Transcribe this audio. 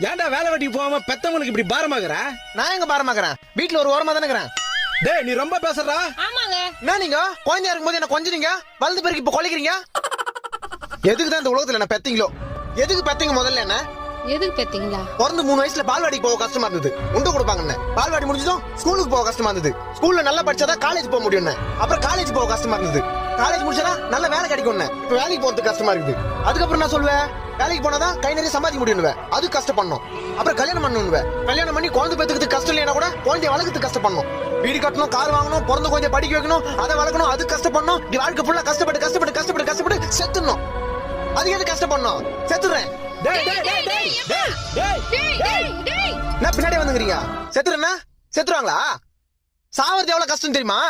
ஏன்டா வேலை வெட்டிக்கு போகாம பெத்தவங்களுக்கு இப்படி பாரமாகற? நான் எங்க பாரமாக்குறேன்? வீட்டுல ஒரு ஓரமா தானே இருக்கிறேன். டேய் நீ ரொம்ப பேசுறா. ஆமாங்க. என்ன நீங்க குழந்தையா இருக்கும்போது என்ன கொஞ்சீங்க, வளர்ந்து பிறகு இப்ப கொலைக்கிறீங்க? எதுக்கு தான் இந்த உலகத்துல என்ன பெத்தீங்களோ? எதுக்கு பெத்தீங்க முதல்ல? என்ன எதுக்கு பெத்தீங்களா? பிறந்து 3 வயசுல பால்வாடிக்கு போக கஷ்டமா இருந்தது, உண்டு கொடுப்பாங்க. பால்வாடி முடிஞ்சதும் ஸ்கூலுக்கு போக கஷ்டமா இருந்தது. ஸ்கூல்ல நல்லா படிச்சாதான் காலேஜ் போக முடியும். அப்புறம் காலேஜ் போக கஷ்டமா இருந்தது. காலேஜ் முடிச்சா நல்ல வேலை கிடைக்கும். இப்ப வேலைக்கு போறதுக்கு கஷ்டமா இருக்குது. அதுக்கப்புறம் நான் சொல்லுவேன், வேலைக்கு போனாதான் கை நிறைய சம்பாதிக்க முடியும். அது கஷ்டப்படணும். அப்புறம் கல்யாணம் பண்ணணும். கல்யாணம் பண்ணி குழந்தை பெத்துக்கிறதுக்கு கஷ்டம் இல்லையா கூட குழந்தைய வளர்க்கறதுக்கு கஷ்டப்படணும். வீடு கட்டணும், கார் வாங்கணும், பிறந்த குழந்தைய படிக்க வைக்கணும், அதை வளர்க்கணும், அது கஷ்டப்படணும். வாழ்க்கை ஃபுல்லா கஷ்டப்பட்டு கஷ்டப்பட்டு கஷ்டப்பட்டு கஷ்டப்பட்டு செத்துணும். அது எது கஷ்டப்படணும்? செத்துறேன். நான் பின்னாடி வந்துக்கிறீங்க. செத்துறேன்னா செத்துருவாங்களா? சாவறது எவ்வளவு கஷ்டம் தெரியுமா?